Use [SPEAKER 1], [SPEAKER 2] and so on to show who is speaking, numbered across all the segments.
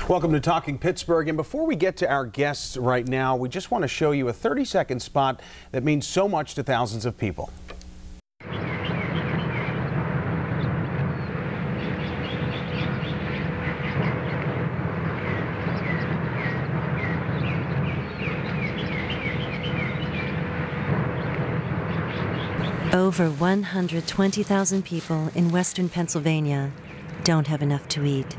[SPEAKER 1] Welcome to Talking Pittsburgh, and before we get to our guests right now, we just want to show you a 30-second spot that means so much to thousands of people.
[SPEAKER 2] Over 120,000 people in western Pennsylvania don't have enough to eat.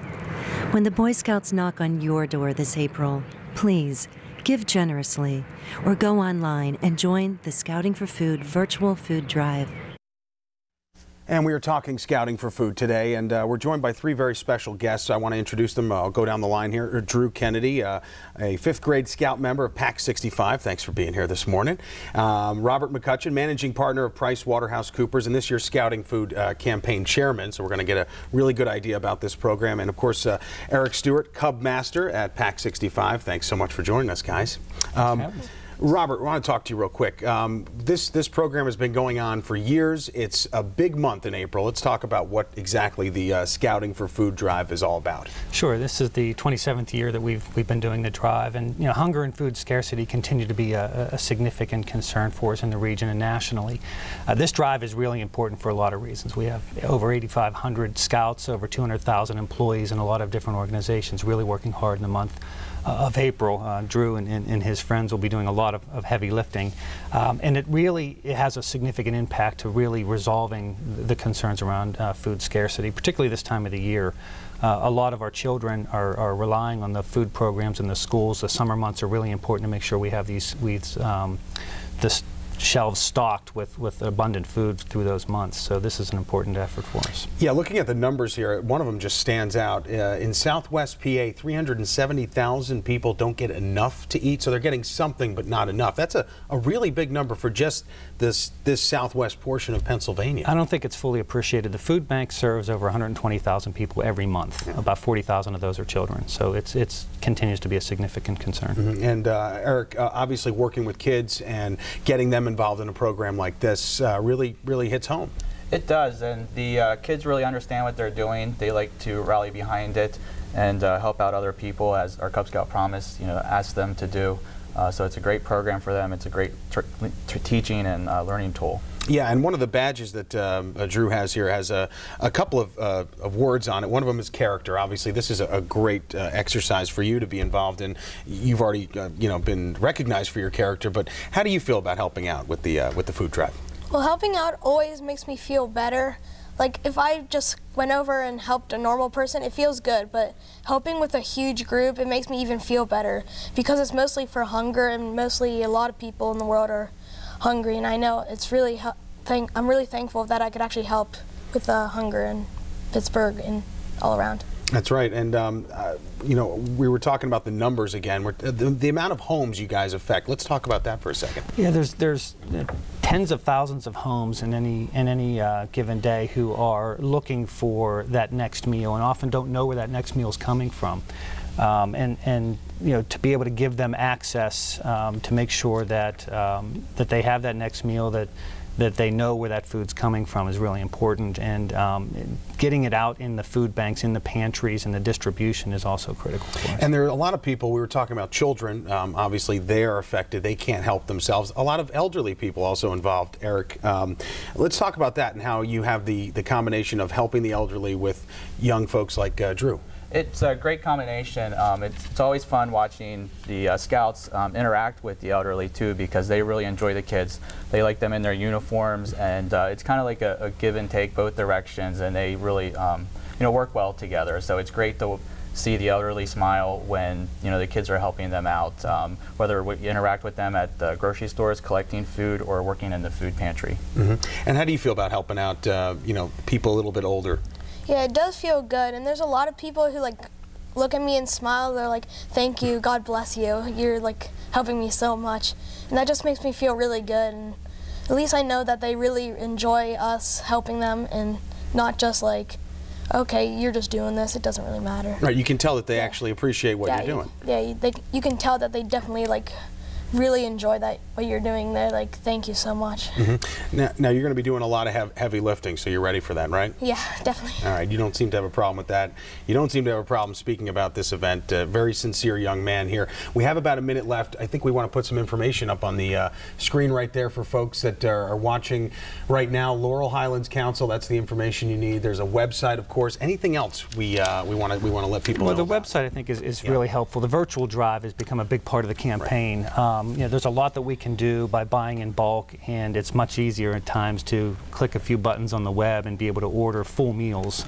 [SPEAKER 2] When the Boy Scouts knock on your door this April, please give generously or go online and join the Scouting for Food virtual food drive.
[SPEAKER 1] And we are talking Scouting for Food today, and we're joined by three very special guests. I want to introduce them. I'll go down the line here. Drew Kennedy, a fifth grade Scout member of PAC 65. Thanks for being here this morning. Robert McCutcheon, managing partner of PricewaterhouseCoopers and this year's Scouting Food campaign chairman. So we're going to get a really good idea about this program. And of course, Eric Stewart, Cub Master at PAC 65. Thanks so much for joining us, guys. Robert, I want to talk to you real quick. This program has been going on for years. It's a big month in April. Let's talk about what exactly the Scouting for Food drive is all about.
[SPEAKER 3] Sure. This is the 27th year that we've been doing the drive, and hunger and food scarcity continue to be a significant concern for us in the region and nationally. This drive is really important for a lot of reasons. We have over 8,500 scouts, over 200,000 employees, and a lot of different organizations really working hard in the month of April. Drew and his friends will be doing a lot of heavy lifting, and it has a significant impact to really resolving the concerns around food scarcity, particularly this time of the year. A lot of our children are relying on the food programs in the schools. The summer months are really important to make sure we have the shelves stocked with abundant food through those months. So this is an important effort for us. Yeah, looking at the numbers here, one of them just stands out. In Southwest PA, 370,000 people don't get enough to eat, so they're getting something but not enough. That's a really big number for just this southwest portion of Pennsylvania. I don't think it's fully appreciated. The food bank serves over 120,000 people every month. Yeah. About 40,000 of those are children, so it continues to be a significant concern. Mm-hmm. And Eric, obviously working with kids and getting them involved in a program like this really hits home.
[SPEAKER 4] It does, and the kids really understand what they're doing. They like to rally behind it and help out other people, as our Cub Scout promise asks them to do. So it's a great program for them. It's a great teaching and learning tool. Yeah, and one of the badges that Drew has here has a couple of words on it. One of them is character. Obviously, this is a great exercise for you to be involved in. You've already been recognized for your character, but how do you feel about helping out with the food drive?
[SPEAKER 5] Well, helping out always makes me feel better. Like, if I just went over and helped a normal person, it feels good, but helping with a huge group, it makes me even feel better, because it's mostly for hunger, and mostly a lot of people in the world are hungry, and I know it's really, I'm really thankful that I could actually help with hunger in Pittsburgh and all around.
[SPEAKER 1] That's right, and we were talking about the numbers again. The amount of homes you guys affect. Let's talk about that for a second. Yeah, there's tens of thousands of homes in any given day who are looking for that next meal and often don't know where that next meal is coming from. To be able to give them access to make sure that that they have that next meal, that they know where that food's coming from, is really important, and getting it out in the food banks, in the pantries, and the distribution is also critical for us. And there are a lot of people, we were talking about children, obviously they are affected, they can't help themselves. A lot of elderly people also involved. Eric, let's talk about that and how you have the combination of helping the elderly with young folks like Drew.
[SPEAKER 4] It's a great combination. It's always fun watching the Scouts interact with the elderly too, because they really enjoy the kids. They like them in their uniforms, and it's kind of like a give and take both directions, and they really work well together. So it's great to see the elderly smile when the kids are helping them out, whether we interact with them at the grocery stores collecting food or working in the food pantry. Mm-hmm. And how do you feel about helping out people a little bit older?
[SPEAKER 5] Yeah, it does feel good, and there's a lot of people who look at me and smile. They're like, "Thank you, God bless you. You're helping me so much," and that just makes me feel really good. And at least I know that they really enjoy us helping them, and not just okay, you're just doing this. It doesn't really matter.
[SPEAKER 1] Right, you can tell that they actually appreciate what you're doing.
[SPEAKER 5] You can tell that they definitely really enjoy what you're doing there. Like, thank you so much.
[SPEAKER 1] Now you're going to be doing a lot of heavy lifting, so you're ready for that, right?
[SPEAKER 5] Yeah, definitely.
[SPEAKER 1] All right, you don't seem to have a problem with that. You don't seem to have a problem speaking about this event. Very sincere young man here. We have about a minute left. I think we want to put some information up on the screen right there for folks that are watching right now. Laurel Highlands Council, that's the information you need. There's a website, of course. Anything else we want to let people know
[SPEAKER 3] Well, the
[SPEAKER 1] about?
[SPEAKER 3] website, I think, is really helpful. The virtual drive has become a big part of the campaign. Right. You know, there's a lot that we can do by buying in bulk, and it's much easier at times to click a few buttons on the web and be able to order full meals.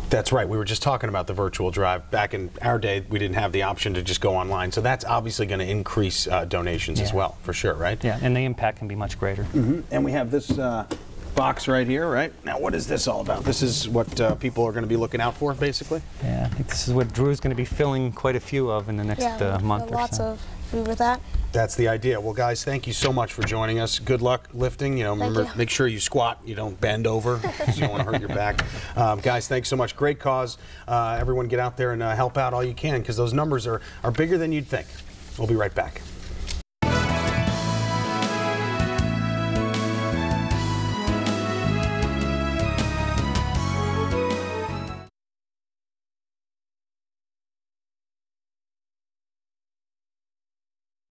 [SPEAKER 1] That's right. We were just talking about the virtual drive. Back in our day, we didn't have the option to just go online. So that's obviously going to increase donations as well, for sure, right?
[SPEAKER 3] Yeah, and the impact can be much greater.
[SPEAKER 1] And we have this box right here, right? Now, what is this all about? This is what people are going to be looking out for, basically?
[SPEAKER 3] Yeah, I think this is what Drew's going to be filling quite a few of in the next month or so.
[SPEAKER 5] Lots of food with that.
[SPEAKER 1] That's the idea. Well, guys, thank you so much for joining us. Good luck lifting. You know, remember, make sure you squat. You don't bend over, because you don't want to hurt your back. Guys, thanks so much. Great cause. Everyone get out there and help out all you can, because those numbers are bigger than you'd think. We'll be right back.